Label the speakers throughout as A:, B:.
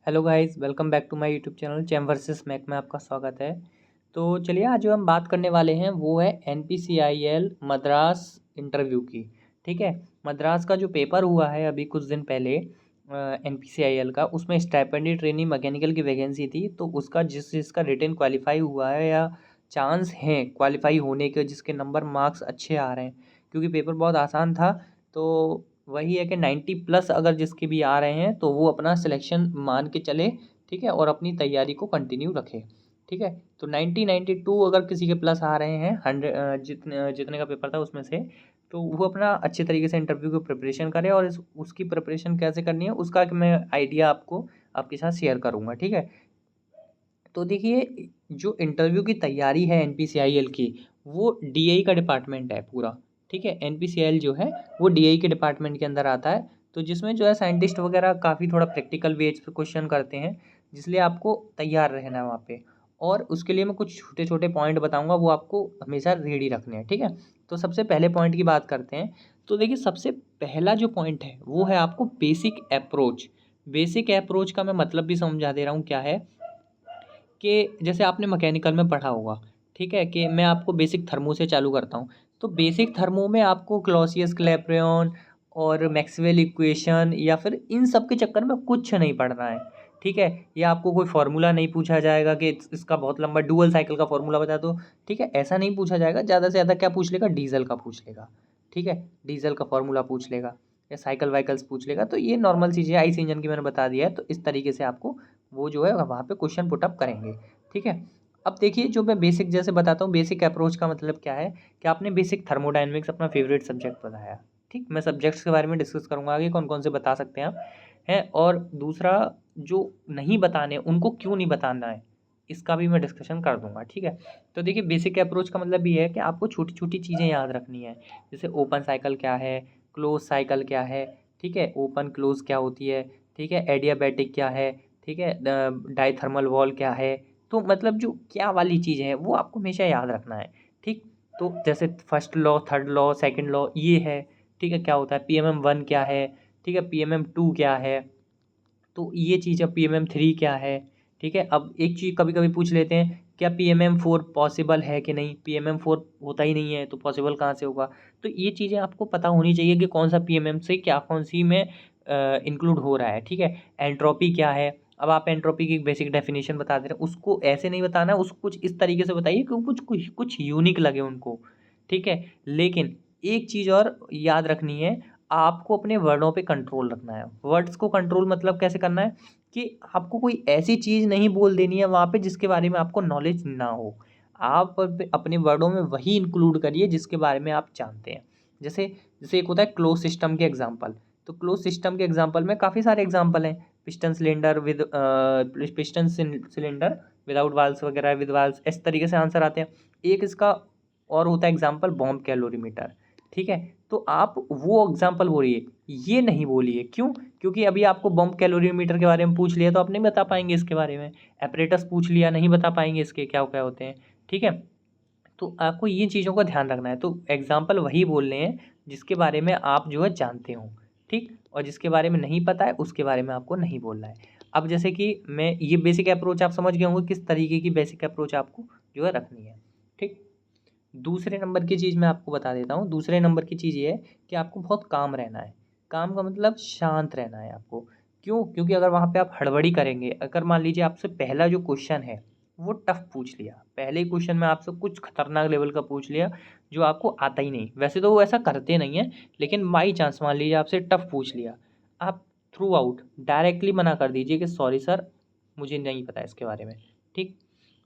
A: Hello guys, welcome back to my YouTube channel chem versus mech में आपका स्वागत है। तो चलिए, आज जो हम बात करने वाले हैं वो है NPCIL मद्रास इंटरव्यू की। ठीक है। मद्रास का जो पेपर हुआ है अभी कुछ दिन पहले NPCIL का, उसमें स्टाइपेंडी ट्रेनी मैकेनिकल की वैकेंसी थी। तो उसका जिसका रिटन क्वालिफाई हुआ है या चांस हैं क्वालिफाई होने के, जिसके नंबर मार्क्स अच्छे आ रहे हैं, क्योंकि पेपर बहुत आसान था। तो वही है कि 90+ अगर जिसके भी आ रहे हैं तो वो अपना सिलेक्शन मान के चले। ठीक है। और अपनी तैयारी को कंटिन्यू रखे। ठीक है। तो 90-92 अगर किसी के प्लस आ रहे हैं 100, जितने जितने का पेपर था उसमें से, तो वो अपना अच्छे तरीके से इंटरव्यू की प्रिपरेशन करे। और उसकी प्रिपरेशन कैसे करनी है उसका मैं आइडिया आपको आपके साथ शेयर करूँगा। ठीक है। तो देखिए, जो इंटरव्यू की तैयारी है NPCIL की, वो DI का डिपार्टमेंट है पूरा। ठीक है। NPCIL जो है वो DI के डिपार्टमेंट के अंदर आता है। तो जिसमें जो है साइंटिस्ट वगैरह काफ़ी थोड़ा प्रैक्टिकल वेज पे क्वेश्चन करते हैं, जिसलिए आपको तैयार रहना है वहाँ पे। और उसके लिए मैं कुछ छोटे छोटे पॉइंट बताऊँगा, वो आपको हमेशा रेडी रखने हैं। ठीक है। तो सबसे पहले पॉइंट की बात करते हैं। तो देखिए, सबसे पहला जो पॉइंट है वो है आपको बेसिक अप्रोच। बेसिक अप्रोच का मैं मतलब भी समझा दे रहा हूँ क्या है। कि जैसे आपने मैकेनिकल में पढ़ा होगा, ठीक है, कि मैं आपको बेसिक थर्मो से चालू करता हूँ। तो बेसिक थर्मो में आपको क्लॉसियस क्लैपेरॉन और मैक्सवेल इक्वेशन या फिर इन सब के चक्कर में कुछ नहीं पढ़ना है। ठीक है। या आपको कोई फार्मूला नहीं पूछा जाएगा कि इसका बहुत लंबा डुअल साइकिल का फार्मूला बता दो। ठीक है, ऐसा नहीं पूछा जाएगा। ज़्यादा से ज़्यादा क्या पूछ लेगा, डीजल का पूछ लेगा। ठीक है, डीजल का फार्मूला पूछ लेगा या साइकिल वाइकल्स पूछ लेगा। तो ये नॉर्मल चीज़ें आइस इंजन की मैंने बता दिया है। तो इस तरीके से आपको वो जो है वहाँ पे क्वेश्चन पुट अप करेंगे। ठीक है। अब देखिए, जो मैं बेसिक जैसे बताता हूँ, बेसिक अप्रोच का मतलब क्या है कि आपने बेसिक थर्मोडायनेमिक्स अपना फेवरेट सब्जेक्ट बताया। ठीक, मैं सब्जेक्ट्स के बारे में डिस्कस करूँगा आगे कौन कौन से बता सकते हैं आप हैं। और दूसरा, जो नहीं बताने उनको क्यों नहीं बताना है, इसका भी मैं डिस्कशन कर दूंगा। ठीक है। तो देखिए, बेसिक अप्रोच का मतलब ये है कि आपको छोटी छोटी चीज़ें याद रखनी है। जैसे ओपन साइकिल क्या है, क्लोज साइकिल क्या है। ठीक है, ओपन क्लोज क्या होती है। ठीक है, एडियाबैटिक क्या है। ठीक है, डाइथर्मल वॉल क्या है। तो मतलब जो क्या वाली चीज़ है वो आपको हमेशा याद रखना है। ठीक। तो जैसे first law, third law, second law ये है। ठीक है, क्या होता है, PMM1 क्या है। ठीक है, PMM2 क्या है। तो ये चीज़ है, PMM3 क्या है। ठीक है। अब एक चीज़ कभी कभी पूछ लेते हैं, क्या PMM4 पॉसिबल है कि नहीं। PMM4 होता ही नहीं है तो पॉसिबल कहाँ से होगा। तो ये चीज़ें आपको पता होनी चाहिए कि कौन सा PMM से क्या कौन सी में इंक्लूड हो रहा है। ठीक है। एंट्रोपी क्या है। अब आप एंट्रोपी की बेसिक डेफिनेशन बता दे रहे हैं, उसको ऐसे नहीं बताना है, उसको कुछ इस तरीके से बताइए कि कुछ कुछ कुछ यूनिक लगे उनको। ठीक है। लेकिन एक चीज़ और याद रखनी है, आपको अपने वर्डों पे कंट्रोल रखना है। वर्ड्स को कंट्रोल मतलब कैसे करना है कि आपको कोई ऐसी चीज़ नहीं बोल देनी है वहाँ पे जिसके बारे में आपको नॉलेज ना हो। आप अपने वर्डों में वही इंक्लूड करिए जिसके बारे में आप जानते हैं। जैसे जैसे एक होता है क्लोज सिस्टम के एग्जांपल। तो क्लोज सिस्टम के एग्जांपल में काफ़ी सारे एग्जांपल हैं। Piston cylinder with piston cylinder without valves वगैरह, विद वाल्व्स, इस तरीके से आंसर आते हैं। एक इसका और होता है एग्जांपल, बॉम्ब कैलोरीमीटर। ठीक है। तो आप वो एग्जांपल बोलिए, ये नहीं बोलिए। क्यों? क्योंकि अभी आपको बॉम्ब कैलोरीमीटर के बारे में पूछ लिया तो आप नहीं बता पाएंगे इसके बारे में। एपरेटस पूछ लिया, नहीं बता पाएंगे इसके क्या क्या होते हैं। ठीक है। तो आपको ये चीज़ों का ध्यान रखना है। तो एग्जाम्पल वही बोलने हैं जिसके बारे में आप जो है जानते हो। ठीक। और जिसके बारे में नहीं पता है उसके बारे में आपको नहीं बोलना है। अब जैसे कि मैं ये बेसिक अप्रोच आप समझ गए होंगे किस तरीके की बेसिक अप्रोच आपको जो है रखनी है। ठीक। दूसरे नंबर की चीज़ मैं आपको बता देता हूँ। दूसरे नंबर की चीज़ ये है कि आपको बहुत काम रहना है। काम का मतलब शांत रहना है आपको। क्यों? क्योंकि अगर वहाँ पे आप हड़बड़ी करेंगे, अगर मान लीजिए आपसे पहला जो क्वेश्चन है वो टफ पूछ लिया, पहले ही क्वेश्चन में आपसे कुछ खतरनाक लेवल का पूछ लिया जो आपको आता ही नहीं, वैसे तो वो ऐसा करते नहीं है, लेकिन बाई चांस मान लीजिए आपसे टफ पूछ लिया, आप थ्रू आउट डायरेक्टली मना कर दीजिए कि सॉरी सर, मुझे नहीं पता इसके बारे में। ठीक।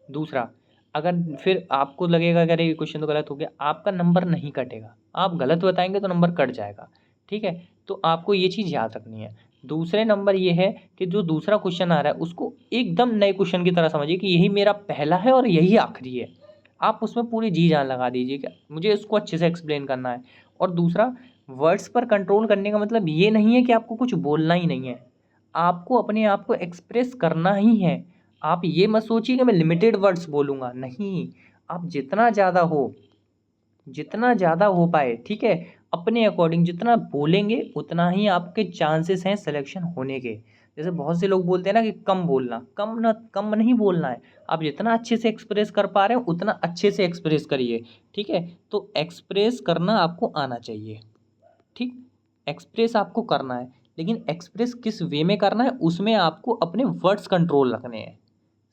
A: दूसरा, अगर फिर आपको लगेगा कि अरे ये क्वेश्चन तो गलत हो गया, आपका नंबर नहीं कटेगा। आप गलत बताएंगे तो नंबर कट जाएगा। ठीक है। तो आपको ये चीज़ याद रखनी है। दूसरे नंबर ये है कि जो दूसरा क्वेश्चन आ रहा है उसको एकदम नए क्वेश्चन की तरह समझिए कि यही मेरा पहला है और यही आखिरी है। आप उसमें पूरी जी जान लगा दीजिए कि मुझे इसको अच्छे से एक्सप्लेन करना है। और दूसरा, वर्ड्स पर कंट्रोल करने का मतलब ये नहीं है कि आपको कुछ बोलना ही नहीं है, आपको अपने आप को एक्सप्रेस करना ही है। आप ये मत सोचिए कि मैं लिमिटेड वर्ड्स बोलूँगा, नहीं। आप जितना ज़्यादा हो पाए, ठीक है। अपने अकॉर्डिंग जितना बोलेंगे उतना ही आपके चांसेस हैं सिलेक्शन होने के। जैसे बहुत से लोग बोलते हैं ना कि कम बोलना, कम नहीं बोलना है। आप जितना अच्छे से एक्सप्रेस कर पा रहे हो उतना अच्छे से एक्सप्रेस करिए, ठीक है। तो एक्सप्रेस करना आपको आना चाहिए, ठीक। एक्सप्रेस आपको करना है, लेकिन एक्सप्रेस किस वे में करना है उसमें आपको अपने वर्ड्स कंट्रोल रखने हैं।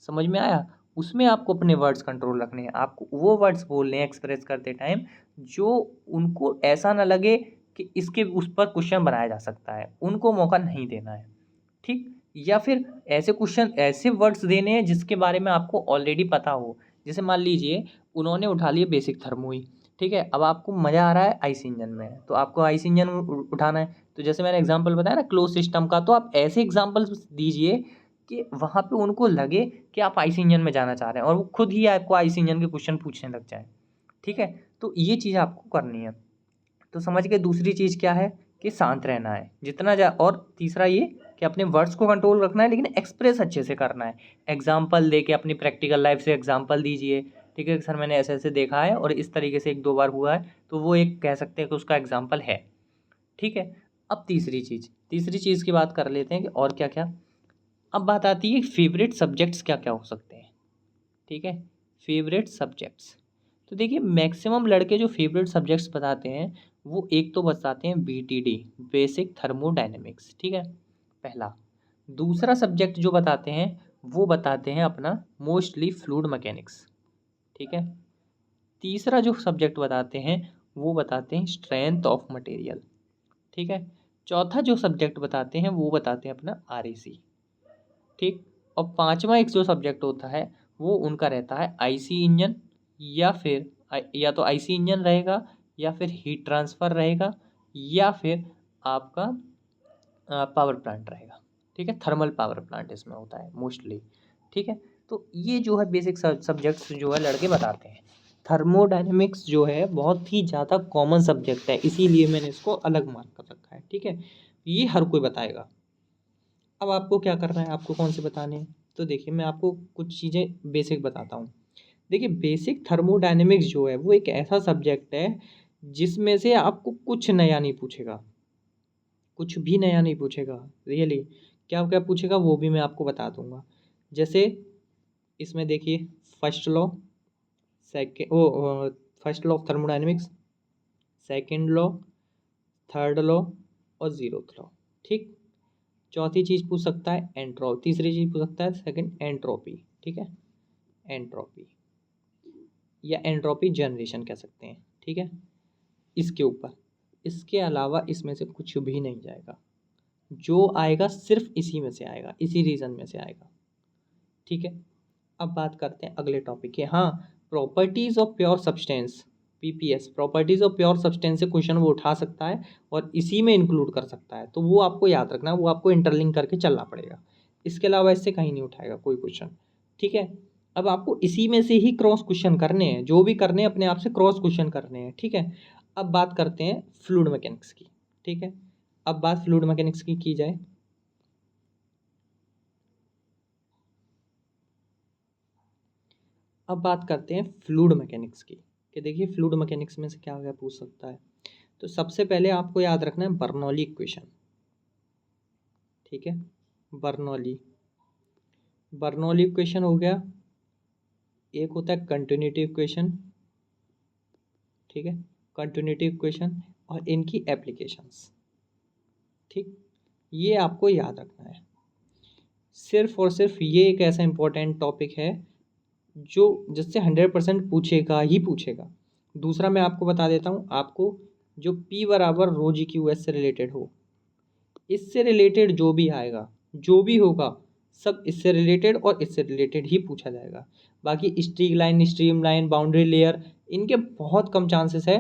A: समझ में आया? उसमें आपको अपने वर्ड्स कंट्रोल रखने हैं। आपको वो वर्ड्स बोलने हैं एक्सप्रेस करते टाइम जो उनको ऐसा ना लगे कि इसके उस पर क्वेश्चन बनाया जा सकता है, उनको मौका नहीं देना है, ठीक। या फिर ऐसे क्वेश्चन, ऐसे वर्ड्स देने हैं जिसके बारे में आपको ऑलरेडी पता हो। जैसे मान लीजिए उन्होंने उठा लिए बेसिक थर्मो ही, ठीक है। अब आपको मज़ा आ रहा है आईसी इंजन में, तो आपको आईसी इंजन उठाना है। तो जैसे मैंने एग्जांपल बताया ना क्लोज सिस्टम का, तो आप ऐसे एग्जांपल्स दीजिए कि वहाँ पे उनको लगे कि आप आईसी इंजन में जाना चाह रहे हैं और वो खुद ही आपको आईसी इंजन के क्वेश्चन पूछने लग जाए, ठीक है। तो ये चीज़ आपको करनी है। तो समझ के दूसरी चीज़ क्या है कि शांत रहना है जितना और तीसरा ये कि अपने वर्ड्स को कंट्रोल रखना है, लेकिन एक्सप्रेस अच्छे से करना है। एग्जाम्पल दे के अपनी प्रैक्टिकल लाइफ से एग्जाम्पल दीजिए, ठीक है। सर मैंने ऐसे ऐसे देखा है और इस तरीके से एक दो बार हुआ है, तो वो एक कह सकते हैं कि उसका एग्जाम्पल है, ठीक है। अब तीसरी चीज़ की बात कर लेते हैं कि और क्या क्या। अब बात आती है फेवरेट सब्जेक्ट्स क्या क्या हो सकते हैं, ठीक है। फेवरेट सब्जेक्ट्स, तो देखिए मैक्सिमम लड़के जो फेवरेट सब्जेक्ट्स बताते हैं वो एक तो बताते हैं बीटीडी, बेसिक थर्मोडायनेमिक्स, ठीक है, पहला। दूसरा सब्जेक्ट जो बताते हैं वो बताते हैं अपना मोस्टली फ्लूइड मैकेनिक्स, ठीक है। तीसरा जो सब्जेक्ट बताते हैं वो बताते हैं स्ट्रेंथ ऑफ मटेरियल, ठीक है। चौथा जो सब्जेक्ट बताते हैं वो बताते हैं अपना आरईसी, ठीक। और पांचवा एक जो सब्जेक्ट होता है वो उनका रहता है आईसी इंजन, या फिर या तो आईसी इंजन रहेगा, या फिर हीट ट्रांसफ़र रहेगा, या फिर आपका पावर प्लांट रहेगा, ठीक है। थर्मल पावर प्लांट इसमें होता है मोस्टली, ठीक है। तो ये जो है बेसिक सब्जेक्ट्स जो है लड़के बताते हैं। थर्मोडायनेमिक्स जो है बहुत ही ज़्यादा कॉमन सब्जेक्ट है, इसीलिए मैंने इसको अलग मार्क कर रखा है, ठीक है। ये हर कोई बताएगा। अब आपको क्या करना है, आपको कौन से बताने हैं, तो देखिए मैं आपको कुछ चीज़ें बेसिक बताता हूँ। देखिए बेसिक थर्मोडायनेमिक्स जो है वो एक ऐसा सब्जेक्ट है जिसमें से आपको कुछ नया नहीं पूछेगा, कुछ भी नया नहीं पूछेगा, रियली। क्या क्या पूछेगा वो भी मैं आपको बता दूंगा। जैसे इसमें देखिए first law, second oh first law of thermodynamics, second law, third law और जीरोथ लॉ, ठीक। चौथी चीज़ पूछ सकता है एंट्रोपी, तीसरी चीज़ पूछ सकता है सेकंड एंट्रोपी, ठीक है, एंट्रोपी या एंट्रोपी जनरेशन कह सकते हैं, ठीक है। इसके ऊपर, इसके अलावा इसमें से कुछ भी नहीं जाएगा, जो आएगा सिर्फ इसी में से आएगा, इसी रीज़न में से आएगा, ठीक है। अब बात करते हैं अगले टॉपिक के। हाँ, properties of pure substance, PPS, properties of pure substance से क्वेश्चन वो उठा सकता है और इसी में इंक्लूड कर सकता है, तो वो आपको याद रखना है, वो आपको इंटरलिंक करके चलना पड़ेगा। इसके अलावा इससे कहीं नहीं उठाएगा कोई क्वेश्चन, ठीक है। अब आपको इसी में से ही क्रॉस क्वेश्चन करने हैं, जो भी करने हैं अपने आप से क्रॉस क्वेश्चन करने हैं, ठीक है। अब बात करते हैं फ्लूइड मैकेनिक्स की, ठीक है। अब बात फ्लूइड मैकेनिक्स की जाए, अब बात करते हैं फ्लूइड मैकेनिक्स की, कि देखिए फ्लूइड मैकेनिक्स में से क्या क्या पूछ सकता है। तो सबसे पहले आपको याद रखना है बर्नौली इक्वेशन, ठीक है। बर्नौली, बर्नौली इक्वेशन हो गया, एक होता है कंटिन्यूटी इक्वेशन, ठीक है, कंटिन्यूटी इक्वेशन और इनकी एप्लीकेशंस, ठीक। ये आपको याद रखना है। सिर्फ और सिर्फ ये एक ऐसा इंपॉर्टेंट टॉपिक है जो जिससे 100% पूछेगा ही पूछेगा। दूसरा मैं आपको बता देता हूँ, आपको जो P बराबर रो जी क्यू एस से रिलेटेड हो, इससे रिलेटेड जो भी आएगा, जो भी होगा, सब इससे रिलेटेड और इससे रिलेटेड ही पूछा जाएगा। बाकी streak line, stream line, boundary layer, इनके बहुत कम चांसेस है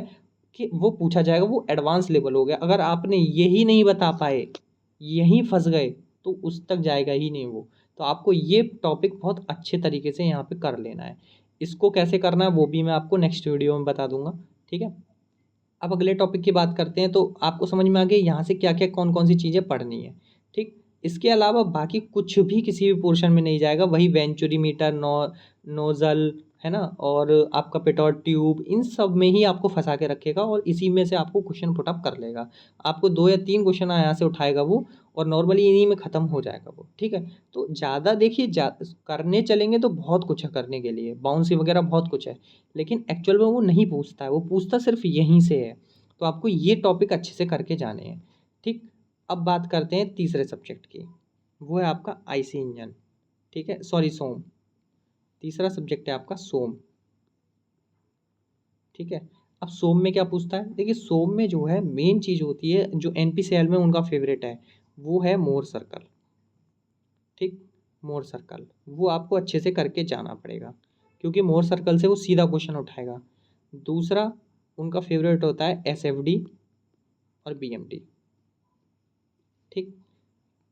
A: कि वो पूछा जाएगा, वो एडवांस लेवल हो गया। अगर आपने यही नहीं बता पाए, यहीं फंस गए, तो उस तक जाएगा ही नहीं वो। तो आपको ये टॉपिक बहुत अच्छे तरीके से यहाँ पे कर लेना है। इसको कैसे करना है वो भी मैं आपको नेक्स्ट वीडियो में बता दूंगा, ठीक है। अब अगले टॉपिक की बात करते हैं, तो आपको समझ में आ गया यहाँ से क्या क्या कौन कौन सी चीज़ें पढ़नी है, ठीक। इसके अलावा बाकी कुछ भी किसी भी पोर्शन में नहीं जाएगा, वही वेंचुरी मीटर, नोजल है ना, और आपका पेटोट ट्यूब, इन सब में ही आपको फंसा के रखेगा और इसी में से आपको क्वेश्चन पुट अप कर लेगा। आपको 2 या 3 क्वेश्चन यहाँ से उठाएगा वो, और नॉर्मली इन्हीं में ख़त्म हो जाएगा वो, ठीक है। तो ज़्यादा देखिए करने चलेंगे तो बहुत कुछ है करने के लिए, बाउंसी वगैरह बहुत कुछ है, लेकिन एक्चुअल में वो नहीं पूछता है, वो पूछता सिर्फ यहीं से है। तो आपको ये टॉपिक अच्छे से करके जाने हैं, ठीक। अब बात करते हैं तीसरे सब्जेक्ट की, वो है आपका आईसी इंजन, ठीक है, सॉरी सोम। तीसरा सब्जेक्ट है आपका सोम, ठीक है। अब सोम में क्या पूछता है, देखिए सोम में जो है मेन चीज़ होती है जो एनपीसीएल में उनका फेवरेट है, वो है मोर सर्कल, ठीक। मोर सर्कल वो आपको अच्छे से करके जाना पड़ेगा, क्योंकि मोर सर्कल से वो सीधा क्वेश्चन उठाएगा। दूसरा उनका फेवरेट होता है एसएफडी और बीएमडी, ठीक।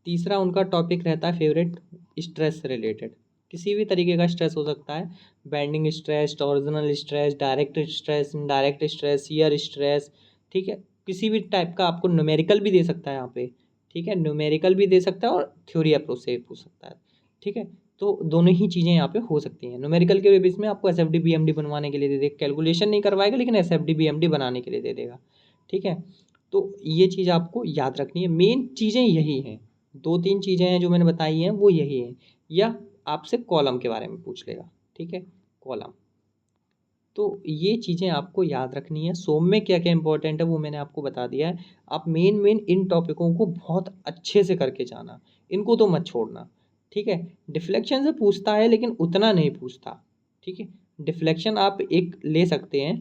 A: तीसरा उनका टॉपिक रहता है फेवरेट स्ट्रेस रिलेटेड, किसी भी तरीके का स्ट्रेस हो सकता है, bending stress, torsional stress, direct stress, indirect stress, shear stress, ठीक है। किसी भी टाइप का आपको न्यूमेरिकल भी दे सकता है यहाँ पे, ठीक है, न्यूमेरिकल भी दे सकता है और थ्योरी अप्रोच से भी पूछ सकता है, ठीक है। तो दोनों ही चीज़ें यहाँ पे हो सकती हैं। न्यूमेरिकल के बेस में आपको एसएफडी बीएमडी बनवाने के लिए दे देगा, कैलकुलेशन नहीं करवाएगा लेकिन एसएफडी बीएमडी बनाने के लिए दे देगा, ठीक है। तो ये चीज़ आपको याद रखनी है, मेन चीज़ें यही हैं, 2-3 चीज़ें हैं जो मैंने बताई हैं वो यही हैं। या आपसे कॉलम के बारे में पूछ लेगा, ठीक है, कॉलम। तो ये चीज़ें आपको याद रखनी है। सोम में क्या क्या इंपॉर्टेंट है वो मैंने आपको बता दिया है। आप मेन इन टॉपिकों को बहुत अच्छे से करके जाना, इनको तो मत छोड़ना, ठीक है। डिफ्लेक्शन से पूछता है लेकिन उतना नहीं पूछता, ठीक है। डिफ्लेक्शन आप एक ले सकते हैं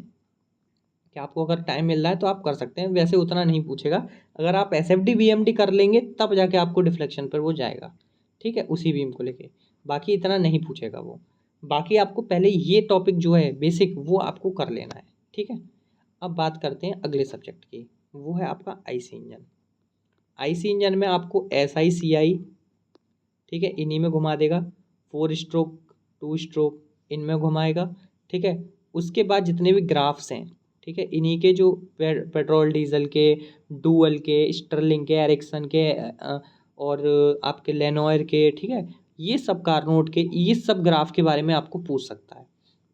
A: कि आपको अगर टाइम मिल रहा है तो आप कर सकते हैं, वैसे उतना नहीं पूछेगा। अगर आप एसएफडी बीएमडी कर लेंगे तब जाके आपको डिफ्लेक्शन पर वो जाएगा, ठीक है, उसी बीम को लेके, बाकी इतना नहीं पूछेगा वो। बाकी आपको पहले ये टॉपिक जो है बेसिक वो आपको कर लेना है, ठीक है। अब बात करते हैं अगले सब्जेक्ट की, वो है आपका आईसी इंजन। आईसी इंजन में आपको एसआई सीआई, ठीक है, इन्हीं में घुमा देगा। 4 स्ट्रोक 2 स्ट्रोक इनमें घुमाएगा, ठीक है। उसके बाद जितने भी ग्राफ्स हैं, ठीक है, इन्हीं के जो पेट्रोल डीजल के, डुअल के, स्टर्लिंग के, एरिक्सन के और आपके लेनॉयर के, ठीक है, ये सब कारनोट के, ये सब ग्राफ के बारे में आपको पूछ सकता है।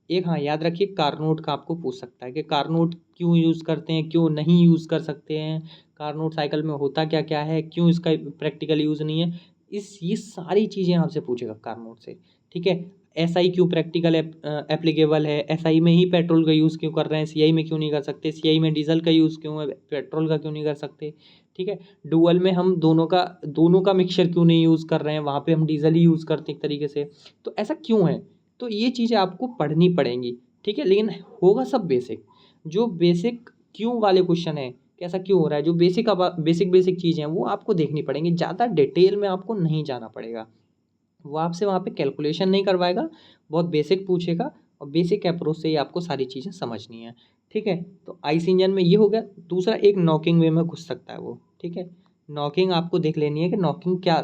A: एक हाँ याद रखिए, कारनोट का आपको पूछ सकता है कि कारनोट क्यों यूज़ करते हैं, क्यों नहीं यूज़ कर सकते हैं, कारनोट साइकिल में होता क्या क्या है, क्यों इसका प्रैक्टिकल यूज़ नहीं है, ये सारी चीज़ें आपसे पूछेगा कारनोट से, ठीक है। एसआई क्यों प्रैक्टिकल एप्लीकेबल है, एसआई में ही पेट्रोल का यूज़ क्यों कर रहे हैं, सीआई में क्यों नहीं कर सकते, सीआई में डीजल का यूज़ क्यों है, पेट्रोल का क्यों नहीं कर सकते, ठीक है। डुअल में हम दोनों का मिक्सचर क्यों नहीं यूज़ कर रहे हैं, वहाँ पे हम डीजल ही यूज़ करते हैं एक तरीके से, तो ऐसा क्यों है। तो ये चीज़ें आपको पढ़नी पड़ेंगी, ठीक है, लेकिन होगा सब बेसिक। जो बेसिक क्यों वाले क्वेश्चन है, कैसा क्यों हो रहा है, जो बेसिक चीज़ें हैं वो आपको देखनी पड़ेंगी, ज़्यादा डिटेल में आपको नहीं जाना पड़ेगा। वो आपसे वहाँ पे कैलकुलेशन नहीं करवाएगा, बहुत बेसिक पूछेगा और बेसिक अप्रोच से ही आपको सारी चीज़ें समझनी है, ठीक है। तो आईसी इंजन में ये हो गया। दूसरा एक नॉकिंग वे में घुस सकता है वो, ठीक है। नॉकिंग आपको देख लेनी है कि नॉकिंग क्या,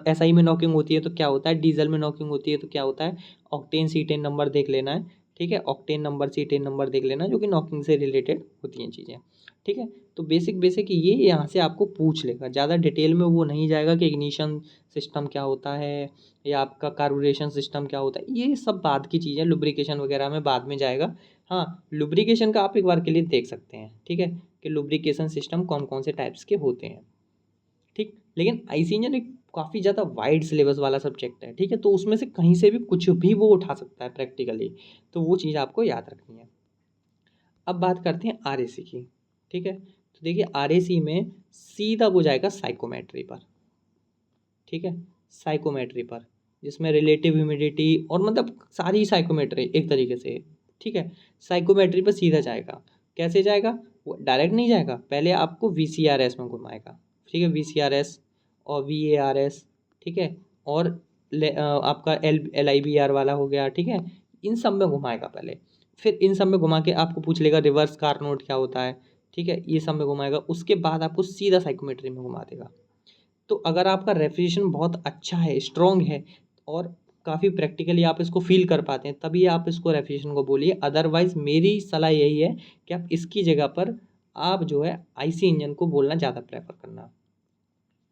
A: एसआई में नॉकिंग होती है तो क्या होता है, डीजल में नॉकिंग होती है तो क्या होता है, ऑक्टेन सीटेन नंबर देख लेना है, ठीक है, ऑक्टेन नंबर सीटेन नंबर देख लेना, जो कि नॉकिंग से रिलेटेड होती हैं चीज़ें, ठीक है। तो बेसिक ये यहाँ से आपको पूछ लेगा, ज़्यादा डिटेल में वो नहीं जाएगा कि इग्निशन सिस्टम क्या होता है या आपका कार्बोरेशन सिस्टम क्या होता है, ये सब बाद की चीज़ें, लुब्रिकेशन वगैरह में बाद में जाएगा। हाँ, लुब्रिकेशन का आप एक बार के लिए देख सकते हैं, ठीक है, कि लुब्रिकेशन सिस्टम कौन कौन से टाइप्स के होते हैं, ठीक। लेकिन आईसी इंजन एक काफ़ी ज़्यादा वाइड सिलेबस वाला सब्जेक्ट है, ठीक है, तो उसमें से कहीं से भी कुछ भी वो उठा सकता है प्रैक्टिकली, तो वो चीज़ आपको याद रखनी है। अब बात करते हैं आरएसी की, ठीक है। तो देखिए आरएसी में सीधा वो जाएगा साइकोमेट्री पर, ठीक है, साइकोमेट्री पर, जिसमें रिलेटिव ह्यूमिडिटी और मतलब सारी साइकोमेट्री एक तरीके से, ठीक है, साइकोमेट्री पर सीधा जाएगा। कैसे जाएगा, वो डायरेक्ट नहीं जाएगा, पहले आपको वीसीआरएस में घुमाएगा, ठीक है, वीसीआरएस और वीएआरएस, ठीक है, और आपका LIBR वाला हो गया, ठीक है, इन सब में घुमाएगा पहले। फिर इन सब में घुमा के आपको पूछ लेगा रिवर्स कारनोट क्या होता है, ठीक है, ये सब में घुमाएगा। उसके बाद आपको सीधा साइकोमेट्री में घुमा देगा। तो अगर आपका रेफ्रिजरेशन बहुत अच्छा है, स्ट्रॉन्ग है और काफ़ी प्रैक्टिकली आप इसको फील कर पाते हैं, तभी आप इसको रेफ्रिजरेशन को बोलिए। अदरवाइज़ मेरी सलाह यही है कि आप इसकी जगह पर आप जो है आईसी इंजन को बोलना ज़्यादा प्रेफर करना,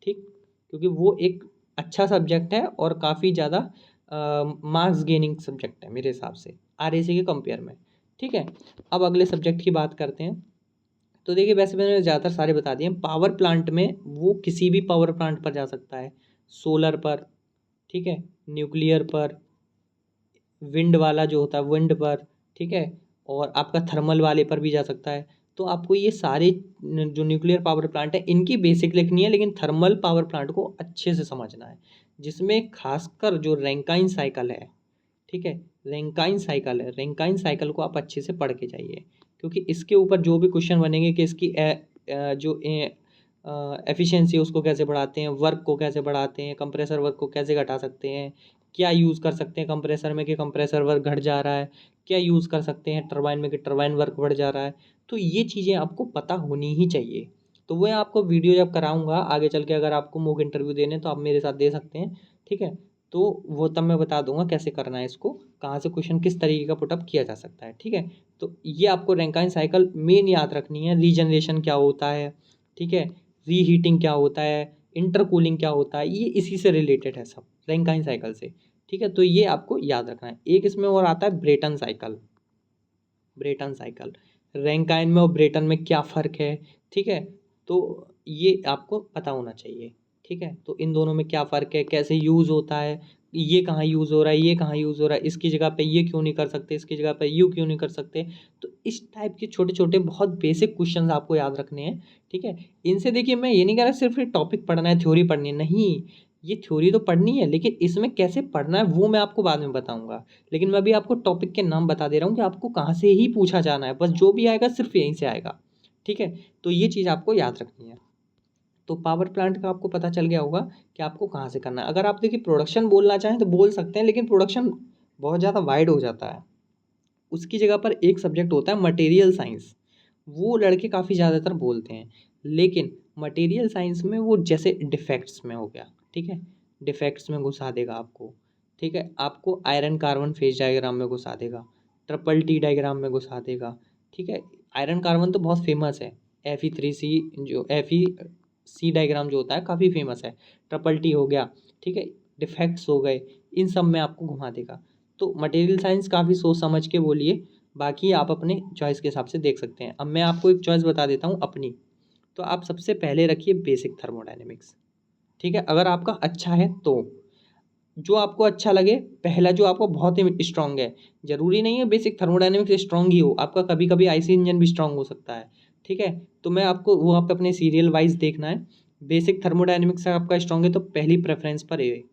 A: ठीक, क्योंकि वो एक अच्छा सब्जेक्ट है और काफ़ी ज़्यादा मार्क्स गेनिंग सब्जेक्ट है मेरे हिसाब से आरएसी के कंपेयर में। ठीक है, अब अगले सब्जेक्ट की बात करते हैं। तो देखिए वैसे मैंने ज़्यादातर सारे बता दिए। पावर प्लांट में वो किसी भी पावर प्लांट पर जा सकता है, सोलर पर, ठीक है, न्यूक्लियर पर, विंड वाला जो होता है विंड पर, ठीक है, और आपका थर्मल वाले पर भी जा सकता है। तो आपको ये सारे जो न्यूक्लियर पावर प्लांट है इनकी बेसिक लिखनी है, लेकिन थर्मल पावर प्लांट को अच्छे से समझना है, जिसमें खासकर जो रैंकाइन साइकिल है, ठीक है, रैंकाइन साइकिल है, रैंकाइन साइकिल को आप अच्छे से पढ़ के जाइए, क्योंकि इसके ऊपर जो भी क्वेश्चन बनेंगे कि इसकी जो एफिशिएंसी है उसको कैसे बढ़ाते हैं, वर्क को कैसे बढ़ाते हैं, कंप्रेसर वर्क को कैसे घटा सकते हैं, क्या यूज़ कर सकते हैं कंप्रेसर में कि कंप्रेसर वर्क घट जा रहा है, क्या यूज़ कर सकते हैं टरबाइन में कि टरबाइन वर्क बढ़ जा रहा है। तो ये चीज़ें आपको पता होनी ही चाहिए। तो वो आपको वीडियो जब कराऊंगा आगे चल के, अगर आपको मॉक इंटरव्यू देने तो आप मेरे साथ दे सकते हैं, ठीक है। तो वो तब मैं बता दूंगा कैसे करना है इसको, कहाँ से क्वेश्चन किस तरीके का पुटअप किया जा सकता है, ठीक है। तो ये आपको रैंकाइन साइकिल मेन याद रखनी है। रीजनरेशन क्या होता है, ठीक है, रीहीटिंग क्या होता है, इंटरकूलिंग क्या होता है, ये इसी से रिलेटेड है सब, रैंकाइन साइकिल से, ठीक है। तो ये आपको याद रखना है। एक इसमें और आता है Brayton cycle. Brayton cycle, Rankine में और ब्रेटन में क्या फ़र्क है, ठीक है। तो ये आपको पता होना चाहिए, ठीक है। तो इन दोनों में क्या फ़र्क है, कैसे यूज़ होता है, ये कहाँ यूज़ हो रहा है, ये कहाँ यूज़ हो रहा है, इसकी जगह पे ये क्यों नहीं कर सकते, इसकी जगह पे यू क्यों नहीं कर सकते। तो इस टाइप के छोटे छोटे बहुत बेसिक क्वेश्चन आपको याद रखने हैं, ठीक है। इनसे देखिए मैं ये नहीं कह रहा सिर्फ ये टॉपिक पढ़ना है, थ्योरी पढ़नी है, नहीं, ये थ्योरी तो पढ़नी है, लेकिन इसमें कैसे पढ़ना है वो मैं आपको बाद में बताऊंगा। लेकिन मैं अभी आपको टॉपिक के नाम बता दे रहा हूँ कि आपको कहाँ से ही पूछा जाना है, बस जो भी आएगा सिर्फ यहीं से आएगा, ठीक है। तो ये चीज़ आपको याद रखनी है। तो पावर प्लांट का आपको पता चल गया होगा कि आपको कहाँ से करना है। अगर आप देखिए प्रोडक्शन बोलना चाहें तो बोल सकते हैं, लेकिन प्रोडक्शन बहुत ज़्यादा वाइड हो जाता है। उसकी जगह पर एक सब्जेक्ट होता है मटेरियल साइंस, वो लड़के काफ़ी ज़्यादातर बोलते हैं। लेकिन मटेरियल साइंस में वो जैसे डिफेक्ट्स में हो गया, ठीक है, डिफेक्ट्स में घुसा देगा आपको, ठीक है, आपको आयरन कार्बन फेज डायग्राम में घुसा देगा, ट्रिपल टी डायग्राम में घुसा देगा, ठीक है। आयरन कार्बन तो बहुत फेमस है, Fe3C, जो Fe डायग्राम जो होता है काफ़ी फेमस है। ट्रिपल टी हो गया, ठीक है, डिफेक्ट्स हो गए, इन सब में आपको घुमा देगा। तो मटेरियल साइंस काफ़ी सोच समझ के बोलिए, बाकी आप अपने चॉइस के हिसाब से देख सकते हैं। अब मैं आपको एक चॉइस बता देता हूँ अपनी। तो आप सबसे पहले रखिए बेसिक थर्मोडायनेमिक्स, ठीक है, अगर आपका अच्छा है तो। जो आपको अच्छा लगे, पहला जो आपको बहुत ही स्ट्रांग है, ज़रूरी नहीं है बेसिक थर्मोडायनेमिक्स स्ट्रांग ही हो, आपका कभी कभी आईसी इंजन भी स्ट्रांग हो सकता है, ठीक है। तो मैं आपको वो आप अपने सीरियल वाइज देखना है। बेसिक थर्मोडायनेमिक्स आपका स्ट्रांग है तो पहली प्रेफरेंस पर ये।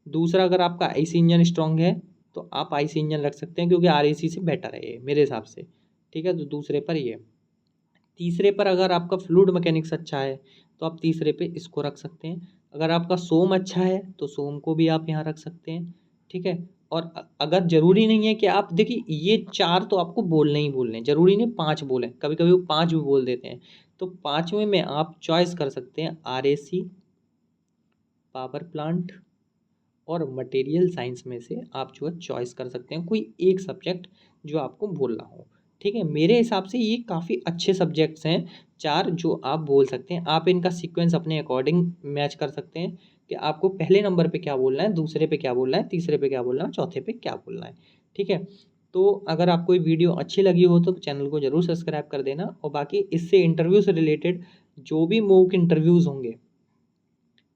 A: दूसरा, अगर आपका आईसी इंजन स्ट्रांग है तो आप आईसी इंजन रख सकते हैं, क्योंकि आरएसी से बेटर है ये मेरे हिसाब से, ठीक है। तो दूसरे पर ये। तीसरे पर अगर आपका फ्लूइड मैकेनिक्स अच्छा है तो आप तीसरे पे इसको रख सकते हैं। अगर आपका सोम अच्छा है तो सोम को भी आप यहाँ रख सकते हैं, ठीक है। और अगर ज़रूरी नहीं है कि आप देखिए ये चार तो आपको बोलने ही बोलने हैं, ज़रूरी नहीं पांच बोलें, कभी कभी वो पांच भी बोल देते हैं। तो पांचवें में आप चॉइस कर सकते हैं आरएसी, पावर प्लांट और मटेरियल साइंस में से आप जो है चॉइस कर सकते हैं कोई एक सब्जेक्ट जो आपको बोलना हो, ठीक है। मेरे हिसाब से ये काफ़ी अच्छे सब्जेक्ट्स हैं चार, जो आप बोल सकते हैं। आप इनका सीक्वेंस अपने अकॉर्डिंग मैच कर सकते हैं कि आपको पहले नंबर पे क्या बोलना है, दूसरे पे क्या बोलना है, तीसरे पे क्या बोलना है, चौथे पे क्या बोलना है, ठीक है। तो अगर आपको ये वीडियो अच्छी लगी हो तो चैनल को ज़रूर सब्सक्राइब कर देना। और बाकी इससे इंटरव्यू से रिलेटेड जो भी मॉक इंटरव्यूज़ होंगे,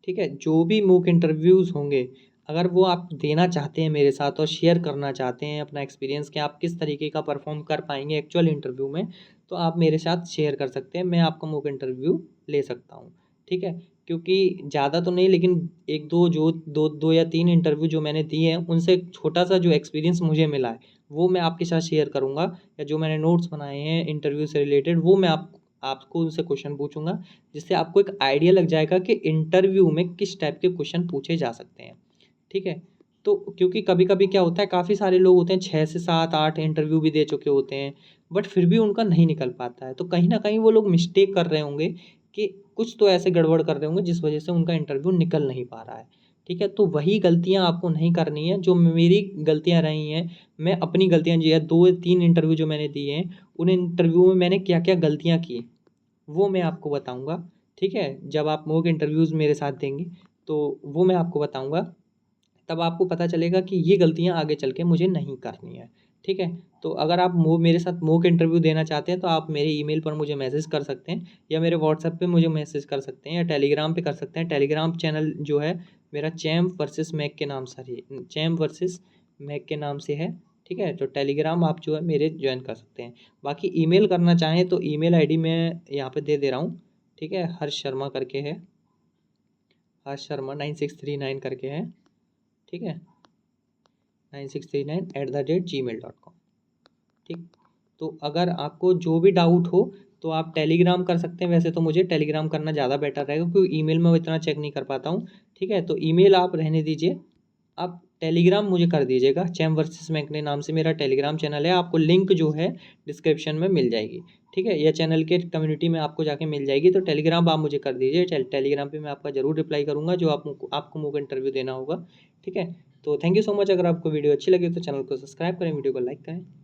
A: ठीक है, जो भी मॉक इंटरव्यूज़ होंगे, अगर वो आप देना चाहते हैं मेरे साथ और शेयर करना चाहते हैं अपना एक्सपीरियंस कि आप किस तरीके का परफॉर्म कर पाएंगे एक्चुअल इंटरव्यू में, तो आप मेरे साथ शेयर कर सकते हैं, मैं आपका मॉक इंटरव्यू ले सकता हूँ, ठीक है। क्योंकि ज़्यादा तो नहीं, लेकिन एक दो जो दो या तीन इंटरव्यू जो मैंने दिए हैं उनसे एक छोटा सा जो एक्सपीरियंस मुझे मिला है वो मैं आपके साथ शेयर करूँगा। या जो मैंने नोट्स बनाए हैं इंटरव्यू से रिलेटेड वो मैं आपको उनसे क्वेश्चन पूछूंगा, जिससे आपको एक आइडिया लग जाएगा कि इंटरव्यू में किस टाइप के क्वेश्चन पूछे जा सकते हैं, ठीक है। तो क्योंकि कभी कभी क्या होता है, काफ़ी सारे लोग होते हैं 6 से 7 8 इंटरव्यू भी दे चुके होते हैं, बट फिर भी उनका नहीं निकल पाता है। तो कहीं ना कहीं वो लोग मिस्टेक कर रहे होंगे कि कुछ तो ऐसे गड़बड़ कर रहे होंगे जिस वजह से उनका इंटरव्यू निकल नहीं पा रहा है, ठीक है। तो वही गलतियां आपको नहीं करनी है जो मेरी गलतियां रही हैं। मैं अपनी गलतियां जो है 2 3 इंटरव्यू जो मैंने दिए हैं उन इंटरव्यू में मैंने क्या क्या गलतियां की वो मैं आपको बताऊंगा, ठीक है। जब आप मॉक इंटरव्यूज़ मेरे साथ देंगे तो वो मैं आपको बताऊंगा, तब आपको पता चलेगा कि ये गलतियाँ आगे चल के मुझे नहीं करनी है। ठीक है, तो अगर आप मेरे साथ मॉक इंटरव्यू देना चाहते हैं तो आप मेरे ईमेल पर मुझे मैसेज कर सकते हैं, या मेरे व्हाट्सएप पे मुझे मैसेज कर सकते हैं, या टेलीग्राम पे कर सकते हैं। टेलीग्राम चैनल जो है मेरा चैम्प वर्सेस मैक के नाम से है, चैम्प वर्सेस मैक के नाम से है। ठीक है, तो टेलीग्राम आप जो है मेरे ज्वाइन कर सकते हैं। बाकी ईमेल करना चाहें तो ईमेल आईडी मैं यहाँ पे दे रहा हूँ। ठीक है, हर्ष शर्मा करके है, हर्ष शर्मा 9639 करके है। ठीक है, 9639@gmail.com। ठीक, तो अगर आपको जो भी डाउट हो तो आप टेलीग्राम कर सकते हैं। वैसे तो मुझे टेलीग्राम करना ज़्यादा बेटर रहेगा क्योंकि ईमेल में वो इतना चेक नहीं कर पाता हूँ। ठीक है, तो ईमेल आप रहने दीजिए, आप टेलीग्राम मुझे कर दीजिएगा। चैम्प वर्सेस मैक ने नाम से मेरा टेलीग्राम चैनल है, आपको लिंक जो है डिस्क्रिप्शन में मिल जाएगी। ठीक है, या चैनल के कम्युनिटी में आपको जाके मिल जाएगी। तो टेलीग्राम आप मुझे कर दीजिए, टेलीग्राम पे मैं आपका ज़रूर रिप्लाई करूँगा जो आपको मॉक इंटरव्यू देना होगा। ठीक है, तो थैंक यू सो मच। अगर आपको वीडियो अच्छी लगी तो चैनल को सब्सक्राइब करें, वीडियो को लाइक करें।